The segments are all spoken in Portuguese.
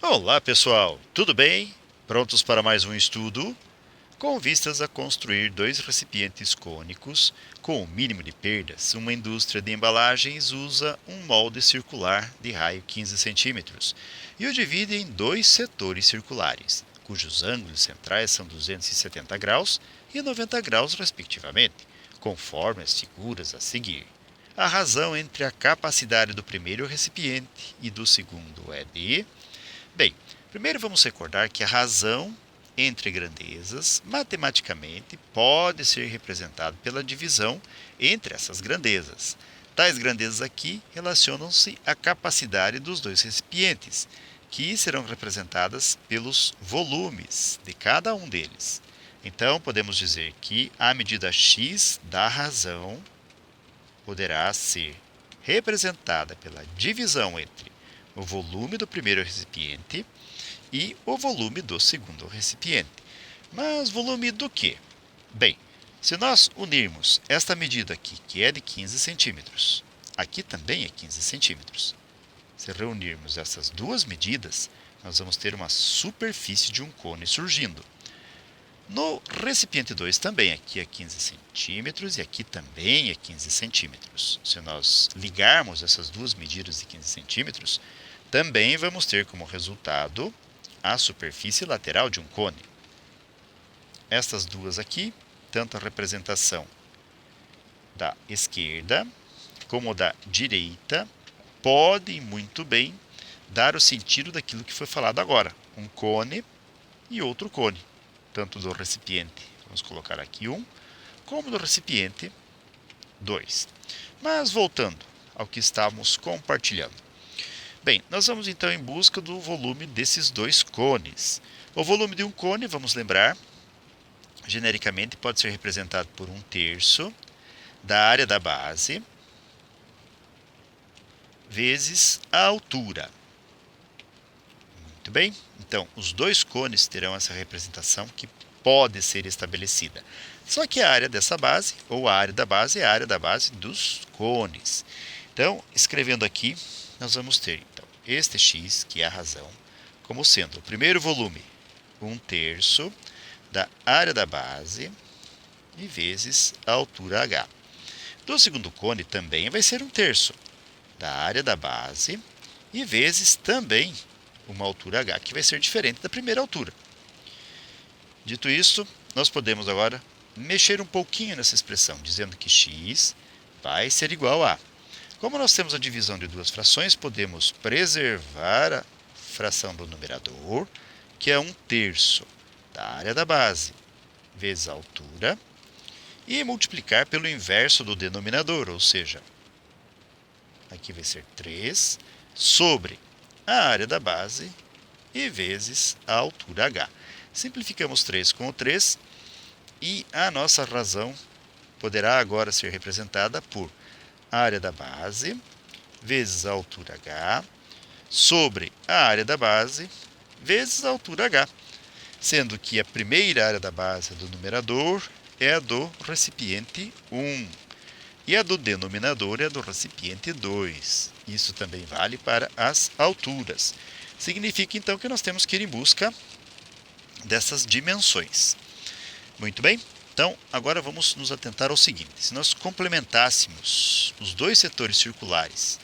Olá, pessoal! Tudo bem? Prontos para mais um estudo? Com vistas a construir dois recipientes cônicos com o mínimo de perdas, uma indústria de embalagens usa um molde circular de raio 15 centímetros e o divide em dois setores circulares, cujos ângulos centrais são 270 graus e 90 graus, respectivamente, conforme as figuras a seguir. A razão entre a capacidade do primeiro recipiente e do segundo é de... Bem, primeiro vamos recordar que a razão entre grandezas, matematicamente, pode ser representada pela divisão entre essas grandezas. Tais grandezas aqui relacionam-se à capacidade dos dois recipientes, que serão representadas pelos volumes de cada um deles. Então, podemos dizer que a medida x da razão poderá ser representada pela divisão entre o volume do primeiro recipiente e o volume do segundo recipiente. Mas volume do quê? Bem, se nós unirmos esta medida aqui, que é de 15 centímetros, aqui também é 15 centímetros. Se reunirmos essas duas medidas, nós vamos ter uma superfície de um cone surgindo. No recipiente 2 também, aqui é 15 centímetros e aqui também é 15 centímetros. Se nós ligarmos essas duas medidas de 15 centímetros, também vamos ter como resultado a superfície lateral de um cone. Estas duas aqui, tanto a representação da esquerda como da direita, podem muito bem dar o sentido daquilo que foi falado agora. Um cone e outro cone, tanto do recipiente, vamos colocar aqui um, como do recipiente 2. Mas voltando ao que estávamos compartilhando. Bem, nós vamos então em busca do volume desses dois cones. O volume de um cone, vamos lembrar, genericamente pode ser representado por 1/3 da área da base vezes a altura. Muito bem, então os dois cones terão essa representação que pode ser estabelecida. Só que a área dessa base, ou a área da base, é a área da base dos cones. Então, escrevendo aqui, nós vamos ter então, este x, que é a razão, como sendo o primeiro volume, 1/3 da área da base e vezes a altura h. Do segundo cone também vai ser 1/3 da área da base e vezes também uma altura h, que vai ser diferente da primeira altura. Dito isso, nós podemos agora mexer um pouquinho nessa expressão, dizendo que x vai ser igual a... Como nós temos a divisão de duas frações, podemos preservar a fração do numerador, que é 1/3 da área da base vezes a altura, e multiplicar pelo inverso do denominador, ou seja, aqui vai ser 3 sobre a área da base e vezes a altura h. Simplificamos 3 com o 3 e a nossa razão poderá agora ser representada por área da base vezes a altura h sobre a área da base vezes a altura h, sendo que a primeira área da base do numerador é a do recipiente 1 e a do denominador é a do recipiente 2. Isso também vale para as alturas. Significa então que nós temos que ir em busca dessas dimensões. Muito bem? Então, agora vamos nos atentar ao seguinte. Se nós complementássemos os dois setores circulares,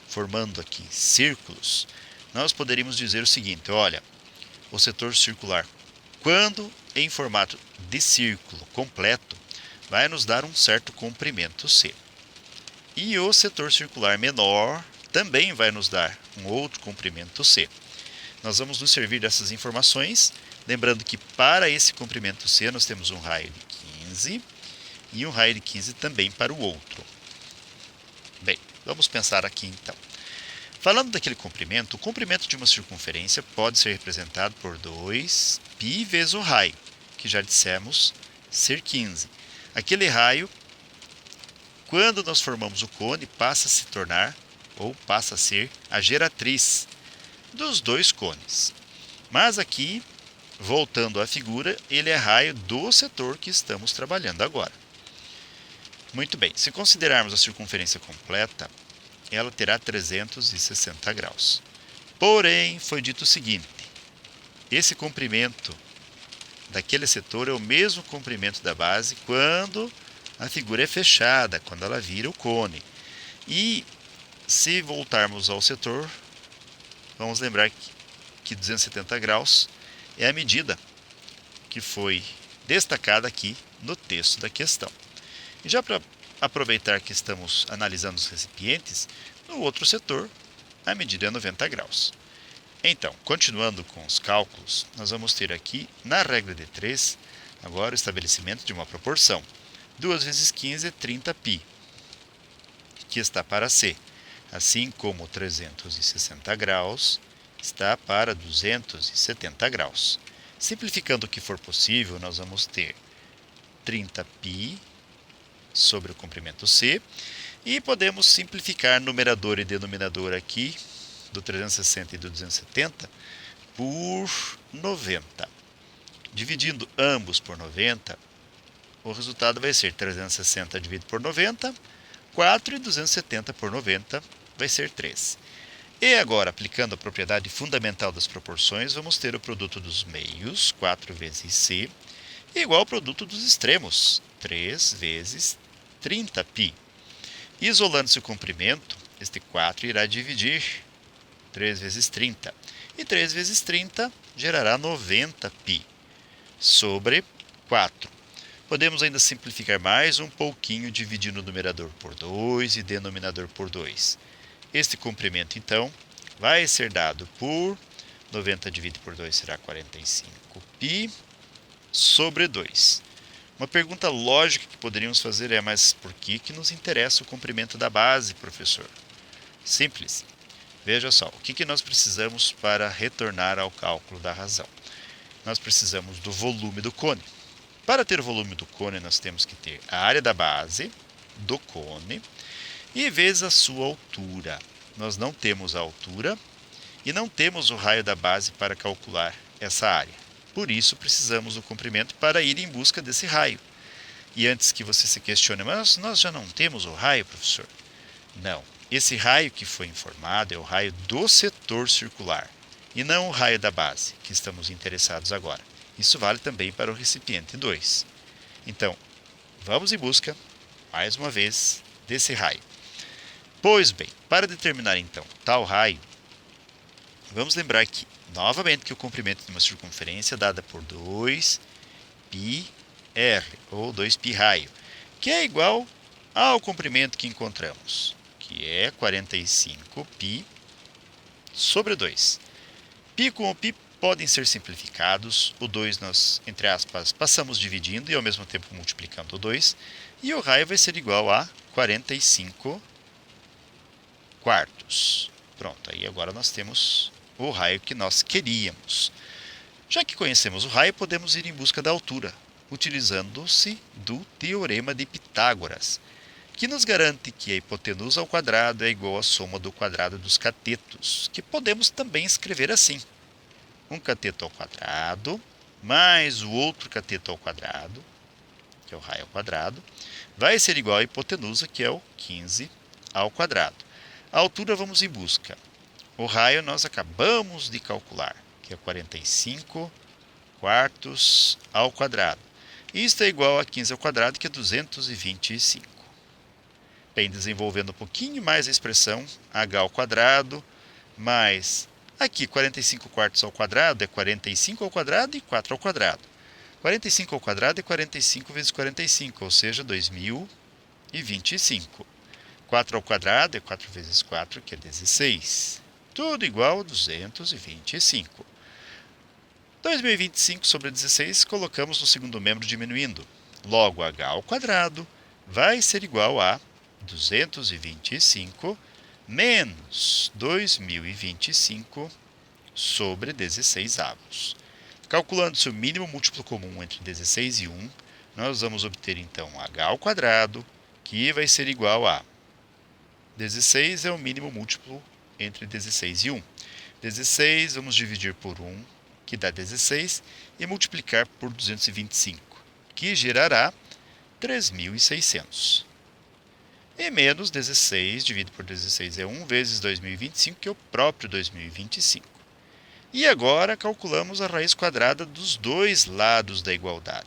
formando aqui círculos, nós poderíamos dizer o seguinte, olha, o setor circular, quando em formato de círculo completo, vai nos dar um certo comprimento C. E o setor circular menor também vai nos dar um outro comprimento C. Nós vamos nos servir dessas informações, lembrando que para esse comprimento C nós temos um raio de 15 e um raio de 15 também para o outro. Bem, vamos pensar aqui então. Falando daquele comprimento, o comprimento de uma circunferência pode ser representado por 2π vezes o raio, que já dissemos ser 15. Aquele raio, quando nós formamos o cone, passa a se tornar, ou passa a ser, a geratriz dos dois cones. Mas aqui, voltando à figura, ele é raio do setor que estamos trabalhando agora. Muito bem, se considerarmos a circunferência completa, ela terá 360 graus. Porém, foi dito o seguinte: esse comprimento daquele setor é o mesmo comprimento da base quando a figura é fechada, quando ela vira o cone. E se voltarmos ao setor, vamos lembrar que 270 graus é a medida que foi destacada aqui no texto da questão. E já para aproveitar que estamos analisando os recipientes, no outro setor, a medida é 90 graus. Então, continuando com os cálculos, nós vamos ter aqui, na regra de 3, agora o estabelecimento de uma proporção. 2 vezes 15 é 30π, que está para C, assim como 360 graus está para 270 graus. Simplificando o que for possível, nós vamos ter 30π sobre o comprimento C, e podemos simplificar numerador e denominador aqui, do 360 e do 270, por 90. Dividindo ambos por 90, o resultado vai ser 360 dividido por 90, 4, e 270 por 90 vai ser 3. E agora, aplicando a propriedade fundamental das proporções, vamos ter o produto dos meios, 4 vezes C, igual ao produto dos extremos, 3 vezes 30π. Isolando-se o comprimento, este 4 irá dividir 3 vezes 30. E 3 vezes 30 gerará 90π sobre 4. Podemos ainda simplificar mais um pouquinho, dividindo o numerador por 2 e denominador por 2. Este comprimento, então, vai ser dado por 90 dividido por 2 será 45π sobre 2. Uma pergunta lógica que poderíamos fazer é: mas por que nos interessa o comprimento da base, professor? Simples. Veja só, o que nós precisamos para retornar ao cálculo da razão? Nós precisamos do volume do cone. Para ter o volume do cone, nós temos que ter a área da base do cone e vezes a sua altura. Nós não temos a altura e não temos o raio da base para calcular essa área. Por isso, precisamos do comprimento para ir em busca desse raio. E antes que você se questione: mas nós já não temos o raio, professor? Não. Esse raio que foi informado é o raio do setor circular, e não o raio da base, que estamos interessados agora. Isso vale também para o recipiente 2. Então, vamos em busca, mais uma vez, desse raio. Pois bem, para determinar então tal raio, vamos lembrar que, novamente, que o comprimento de uma circunferência é dada por 2πr, ou 2π raio, que é igual ao comprimento que encontramos, que é 45π sobre 2. Π com o π podem ser simplificados, o 2 nós, entre aspas, passamos dividindo e ao mesmo tempo multiplicando o 2, e o raio vai ser igual a 45 quartos. Pronto, aí agora nós temos o raio que nós queríamos. Já que conhecemos o raio, podemos ir em busca da altura, utilizando-se do Teorema de Pitágoras, que nos garante que a hipotenusa ao quadrado é igual à soma do quadrado dos catetos, que podemos também escrever assim: um cateto ao quadrado mais o outro cateto ao quadrado, que é o raio ao quadrado, vai ser igual à hipotenusa, que é o 15 ao quadrado. A altura vamos em busca. O raio nós acabamos de calcular, que é 45 quartos ao quadrado. Isto é igual a 15 ao quadrado, que é 225. Bem, desenvolvendo um pouquinho mais a expressão, h ao quadrado mais, aqui 45 quartos ao quadrado é 45 ao quadrado e 4 ao quadrado. 45 ao quadrado é 45 vezes 45, ou seja, 2025. 4 ao quadrado é 4 vezes 4, que é 16. Tudo igual a 225. 2025 sobre 16 colocamos no segundo membro diminuindo. Logo, h ao quadrado vai ser igual a 225 menos 2025 sobre 16 avos. Calculando-se o mínimo múltiplo comum entre 16 e 1, nós vamos obter então h ao quadrado, que vai ser igual a 16 é o mínimo múltiplo entre 16 e 1. 16 vamos dividir por 1, que dá 16, e multiplicar por 225, que gerará 3.600. E menos 16 dividido por 16 é 1 vezes 2025, que é o próprio 2025. E agora calculamos a raiz quadrada dos dois lados da igualdade.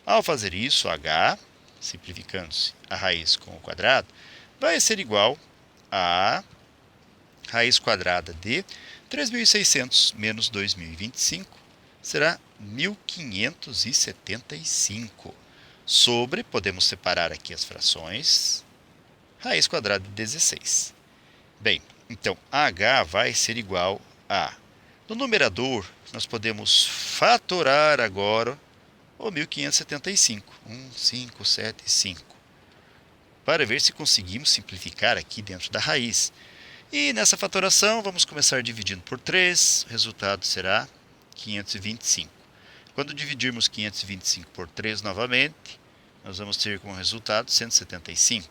Ao fazer isso, h, simplificando-se a raiz com o quadrado, vai ser igual a raiz quadrada de 3.600 menos 2.025 será 1.575. Sobre, podemos separar aqui as frações, raiz quadrada de 16. Bem, então h vai ser igual a... No numerador, nós podemos fatorar agora o 1.575. 1, 5, 7, 5. Para ver se conseguimos simplificar aqui dentro da raiz. E nessa fatoração, vamos começar dividindo por 3. O resultado será 525. Quando dividirmos 525 por 3 novamente, nós vamos ter como resultado 175.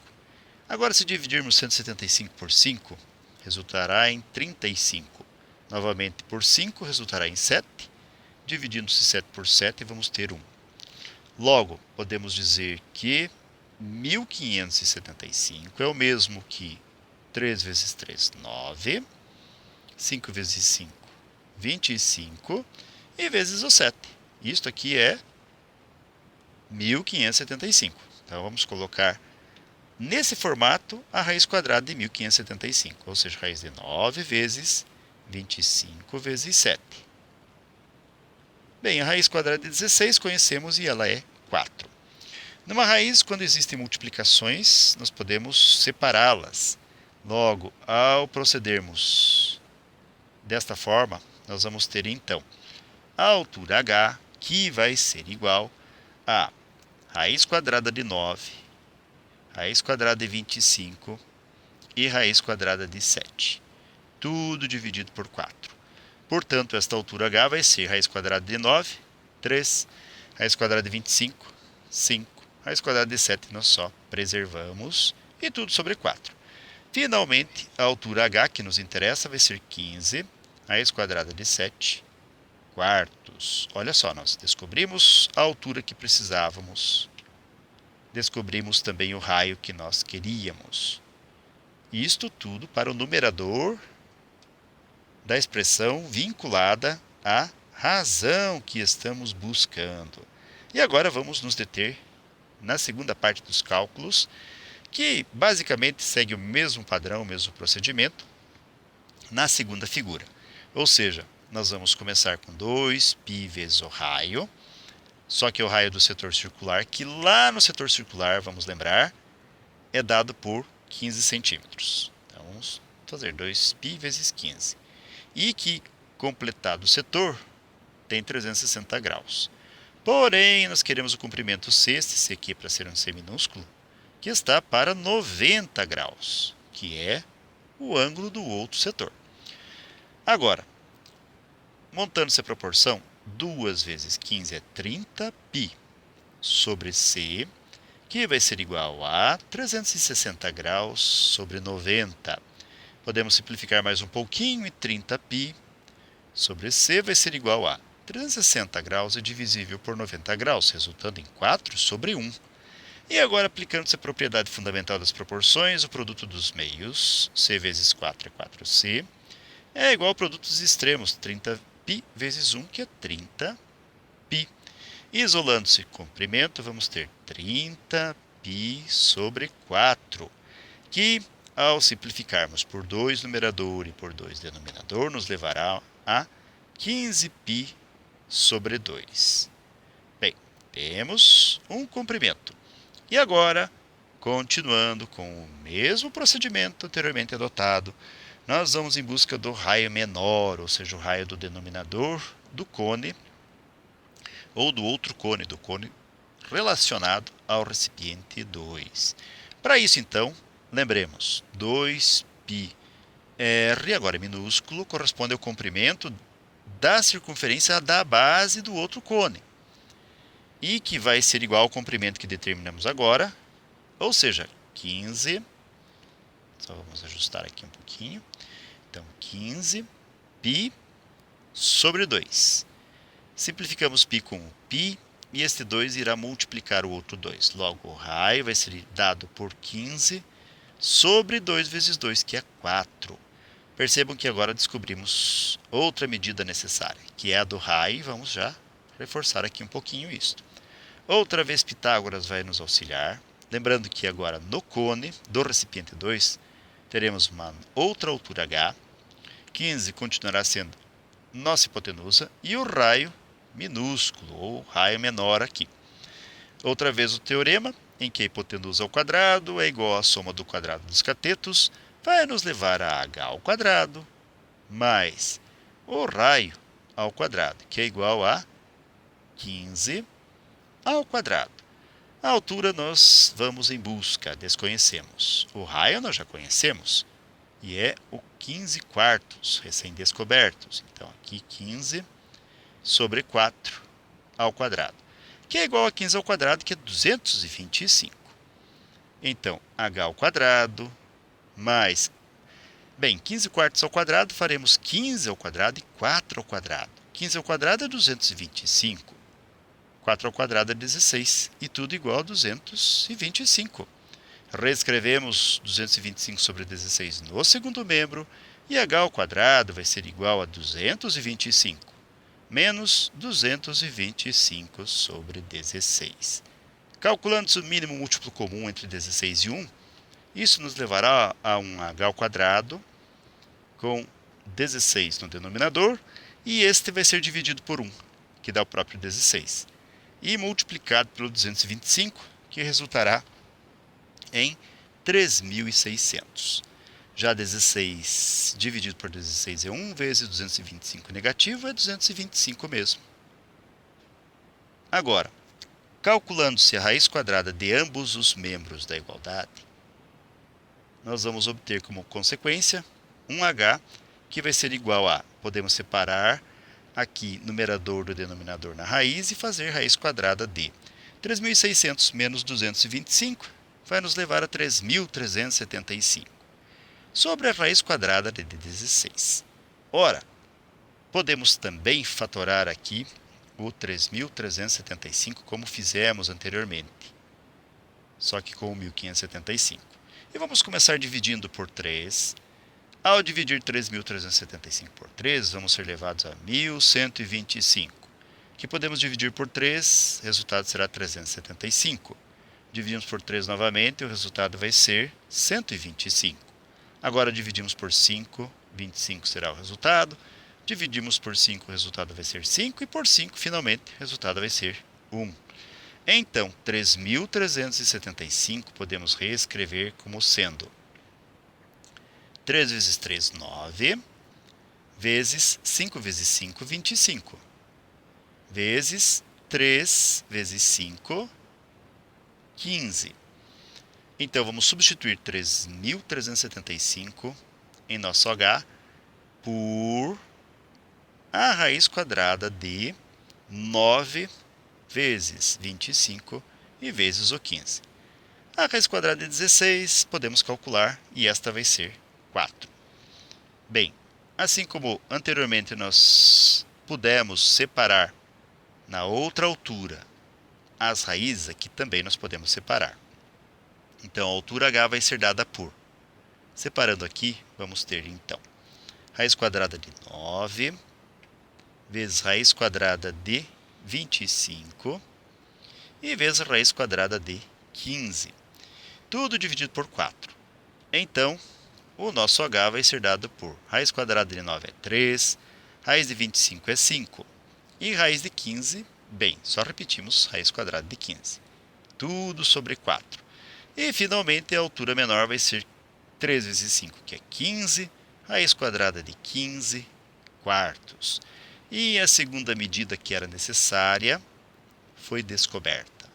Agora, se dividirmos 175 por 5, resultará em 35. Novamente por 5, resultará em 7. Dividindo-se 7 por 7, vamos ter 1. Logo, podemos dizer que 1.575 é o mesmo que 3 vezes 3, 9. 5 vezes 5, 25. E vezes o 7. Isto aqui é 1.575. Então, vamos colocar nesse formato a raiz quadrada de 1.575. Ou seja, raiz de 9 vezes 25 vezes 7. Bem, a raiz quadrada de 16 conhecemos e ela é 4. Numa raiz, quando existem multiplicações, nós podemos separá-las. Logo, ao procedermos desta forma, nós vamos ter então a altura h, que vai ser igual a raiz quadrada de 9, raiz quadrada de 25 e raiz quadrada de 7. Tudo dividido por 4. Portanto, esta altura h vai ser raiz quadrada de 9, 3, raiz quadrada de 25, 5, raiz quadrada de 7 nós só preservamos, e tudo sobre 4. Finalmente, a altura h que nos interessa vai ser 15, raiz quadrada de 7 quartos. Olha só, nós descobrimos a altura que precisávamos, descobrimos também o raio que nós queríamos. Isto tudo para o numerador da expressão vinculada à razão que estamos buscando. E agora vamos nos deter na segunda parte dos cálculos, que basicamente segue o mesmo padrão, o mesmo procedimento, na segunda figura. Ou seja, nós vamos começar com 2π vezes o raio, só que é o raio do setor circular, que lá no setor circular, vamos lembrar, é dado por 15 centímetros. Então, vamos fazer 2π vezes 15. E que, completado o setor, tem 360 graus. Porém, nós queremos o comprimento C, esse C aqui é para ser um C minúsculo, que está para 90 graus, que é o ângulo do outro setor. Agora, montando-se a proporção, 2 vezes 15 é 30π sobre C, que vai ser igual a 360 graus sobre 90. Podemos simplificar mais um pouquinho e 30π sobre C vai ser igual a 360 graus é divisível por 90 graus, resultando em 4 sobre 1. E agora, aplicando-se a propriedade fundamental das proporções, o produto dos meios, C vezes 4 é 4C, é igual ao produto dos extremos, 30π vezes 1, que é 30π. Isolando-se comprimento, vamos ter 30π sobre 4, que, ao simplificarmos por 2 numerador e por 2 denominador, nos levará a 15π sobre 2. Bem, temos um comprimento. E agora, continuando com o mesmo procedimento anteriormente adotado, nós vamos em busca do raio menor, ou seja, o raio do denominador do cone, ou do outro cone, do cone relacionado ao recipiente 2. Para isso, então, lembremos, 2πr, agora é minúsculo, corresponde ao comprimento da circunferência da base do outro cone, e que vai ser igual ao comprimento que determinamos agora, ou seja, 15, só vamos ajustar aqui um pouquinho, então 15π sobre 2. Simplificamos π com o π, e este 2 irá multiplicar o outro 2. Logo, o raio vai ser dado por 15 sobre 2 vezes 2, que é 4. Percebam que agora descobrimos outra medida necessária, que é a do raio. Vamos já reforçar aqui um pouquinho isso. Outra vez Pitágoras vai nos auxiliar. Lembrando que agora no cone do recipiente 2, teremos uma outra altura h. 15 continuará sendo nossa hipotenusa e o raio minúsculo, ou raio menor aqui. Outra vez o teorema, em que a hipotenusa ao quadrado é igual à soma do quadrado dos catetos, vai nos levar a h ao quadrado mais o raio ao quadrado, que é igual a 15 ao quadrado. A altura nós vamos em busca, desconhecemos. O raio nós já conhecemos, e é o 15 quartos, recém-descobertos. Então, aqui 15 sobre 4 ao quadrado, que é igual a 15 ao quadrado, que é 225. Então, h ao quadrado mais... Bem, 15 quartos ao quadrado, faremos 15 ao quadrado e 4 ao quadrado. 15 ao quadrado é 225. 4 ao quadrado é 16, e tudo igual a 225. Reescrevemos 225 sobre 16 no segundo membro, e h ao quadrado vai ser igual a 225 menos 225 sobre 16. Calculando-se o mínimo múltiplo comum entre 16 e 1, isso nos levará a um h ao quadrado com 16 no denominador, e este vai ser dividido por 1, que dá o próprio 16, e multiplicado pelo 225, que resultará em 3.600. Já 16 dividido por 16 é 1 vezes 225 negativo, é 225 mesmo. Agora, calculando-se a raiz quadrada de ambos os membros da igualdade, nós vamos obter como consequência um h, que vai ser igual a, podemos separar aqui numerador do denominador na raiz e fazer raiz quadrada de 3.600 menos 225, vai nos levar a 3.375, sobre a raiz quadrada de 16. Ora, podemos também fatorar aqui o 3.375, como fizemos anteriormente, só que com o 1.575. E vamos começar dividindo por 3. Ao dividir 3.375 por 3, vamos ser levados a 1.125, que podemos dividir por 3, o resultado será 375. Dividimos por 3 novamente, o resultado vai ser 125. Agora dividimos por 5, 25 será o resultado. Dividimos por 5, o resultado vai ser 5. E por 5, finalmente, o resultado vai ser 1. Então, 3.375 podemos reescrever como sendo 3 vezes 3, 9, vezes 5 vezes 5, 25, vezes 3 vezes 5, 15. Então, vamos substituir 3.375 em nosso h por a raiz quadrada de 9 vezes 25 e vezes o 15. A raiz quadrada de 16 podemos calcular, e esta vai ser 4. Bem, assim como anteriormente nós pudemos separar na outra altura as raízes, aqui também nós podemos separar. Então, a altura h vai ser dada por, separando aqui, vamos ter então raiz quadrada de 9 vezes raiz quadrada de 25 e vezes raiz quadrada de 15. Tudo dividido por 4. Então, o nosso h vai ser dado por raiz quadrada de 9 é 3, raiz de 25 é 5, e raiz de 15, bem, só repetimos raiz quadrada de 15. Tudo sobre 4. E, finalmente, a altura menor vai ser 3 vezes 5, que é 15, raiz quadrada de 15 quartos. E a segunda medida que era necessária foi descoberta.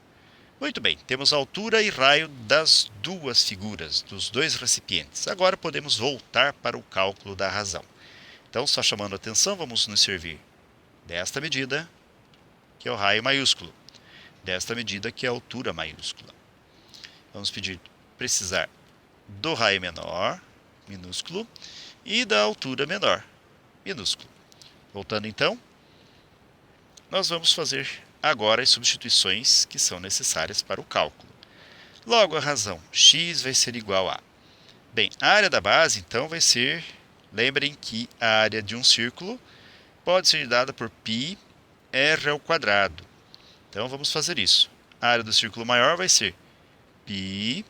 Muito bem, temos a altura e raio das duas figuras, dos dois recipientes. Agora podemos voltar para o cálculo da razão. Então, só chamando a atenção, vamos nos servir desta medida, que é o raio maiúsculo, desta medida, que é a altura maiúscula. Vamos precisar do raio menor, minúsculo, e da altura menor, minúsculo. Voltando então, nós vamos fazer agora as substituições que são necessárias para o cálculo. Logo, a razão x vai ser igual a Bem, a área da base, então, vai ser... Lembrem que a área de um círculo pode ser dada por πr². Então, vamos fazer isso. A área do círculo maior vai ser π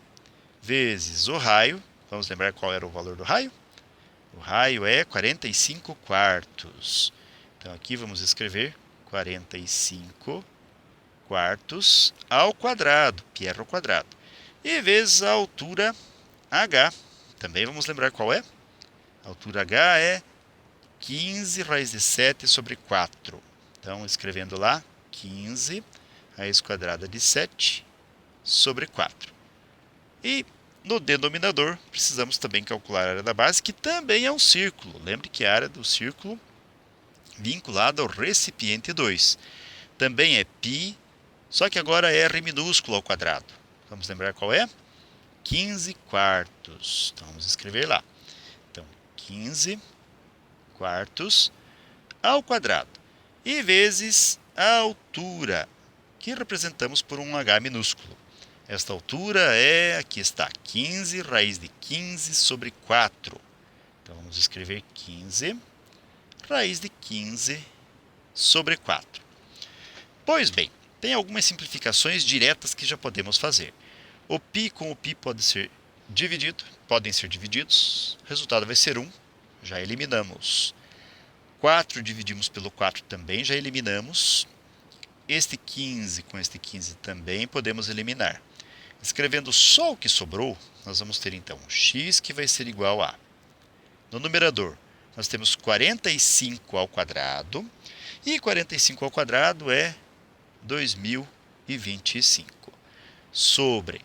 vezes o raio. Vamos lembrar qual era o valor do raio? O raio é 45 quartos. Então, aqui vamos escrever 45 quartos ao quadrado, πr². E vezes a altura h. Também vamos lembrar qual é? A altura h é 15 raiz de 7 sobre 4. Então, escrevendo lá, 15 raiz quadrada de 7 sobre 4. E no denominador, precisamos também calcular a área da base, que também é um círculo. Lembre que a área do círculo vinculada ao recipiente 2. Também é π, só que agora é r minúsculo ao quadrado. Vamos lembrar qual é? 15 quartos. Então, vamos escrever lá. Então, 15 quartos ao quadrado. E vezes a altura, que representamos por um h minúsculo. Esta altura é, aqui está, 15 raiz de 15 sobre 4. Então, vamos escrever 15 raiz de 15 sobre 4. Pois bem, tem algumas simplificações diretas que já podemos fazer. O π com o π podem ser divididos. O resultado vai ser 1. Já eliminamos. 4 dividimos pelo 4 também, já eliminamos. Este 15 com este 15 também podemos eliminar. Escrevendo só o que sobrou, nós vamos ter então x que vai ser igual a... No numerador, nós temos 45 ao quadrado. E 45 ao quadrado é 2025. Sobre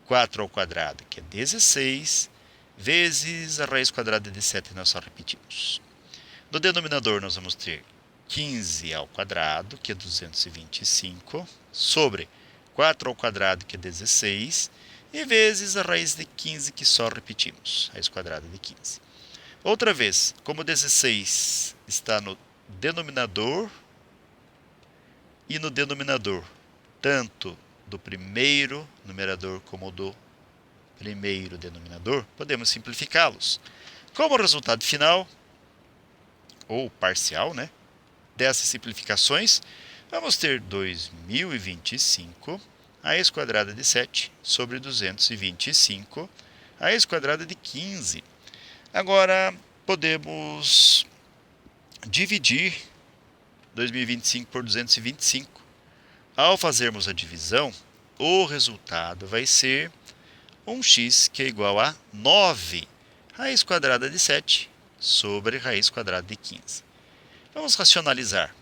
4 ao quadrado, que é 16, vezes a raiz quadrada de 7, nós só repetimos. No denominador, nós vamos ter 15 ao quadrado, que é 225, sobre 4 ao quadrado, que é 16, e vezes a raiz de 15, que só repetimos, raiz quadrada de 15. Outra vez, como 16 está no denominador e no denominador, tanto do primeiro numerador como do primeiro denominador, podemos simplificá-los. Como resultado final, ou parcial, dessas simplificações, vamos ter 2025 raiz quadrada de 7 sobre 225 raiz quadrada de 15. Agora, podemos dividir 2025 por 225. Ao fazermos a divisão, o resultado vai ser um x que é igual a 9 raiz quadrada de 7 sobre raiz quadrada de 15. Vamos racionalizar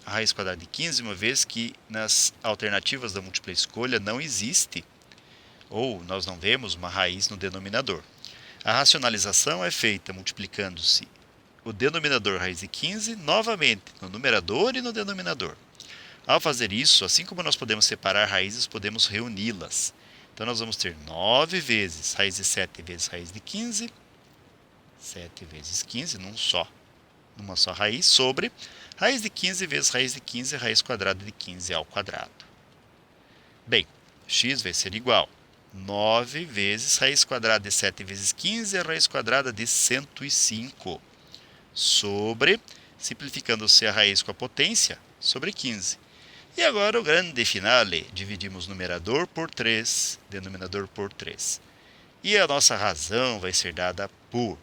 a raiz quadrada de 15, uma vez que nas alternativas da múltipla escolha não existe, ou nós não vemos uma raiz no denominador. A racionalização é feita multiplicando-se o denominador raiz de 15 novamente no numerador e no denominador. Ao fazer isso, assim como nós podemos separar raízes, podemos reuni-las. Então, nós vamos ter 9 vezes raiz de 7 vezes raiz de 15, 7 vezes 15, numa só raiz, sobre raiz de 15 vezes raiz de 15, raiz quadrada de 15 ao quadrado. Bem, x vai ser igual a 9 vezes raiz quadrada de 7 vezes 15, a raiz quadrada de 105, sobre, simplificando-se a raiz com a potência, sobre 15. E agora o grande finale, dividimos numerador por 3, denominador por 3. E a nossa razão vai ser dada por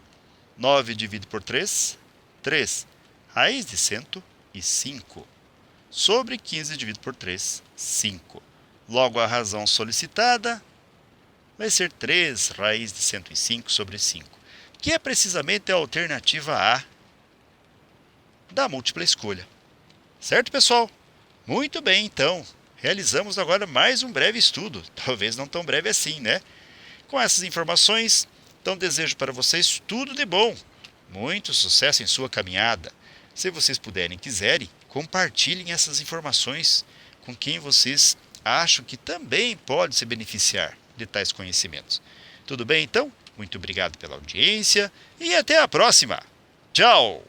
9 dividido por 3, 3. Raiz de 105, sobre 15 dividido por 3, 5. Logo, a razão solicitada vai ser 3 raiz de 105 sobre 5, que é precisamente a alternativa A da múltipla escolha. Certo, pessoal? Muito bem, então. Realizamos agora mais um breve estudo. Talvez não tão breve assim, Com essas informações, então desejo para vocês tudo de bom. Muito sucesso em sua caminhada. Se vocês puderem e quiserem, compartilhem essas informações com quem vocês acham que também pode se beneficiar de tais conhecimentos. Tudo bem, então? Muito obrigado pela audiência e até a próxima. Tchau!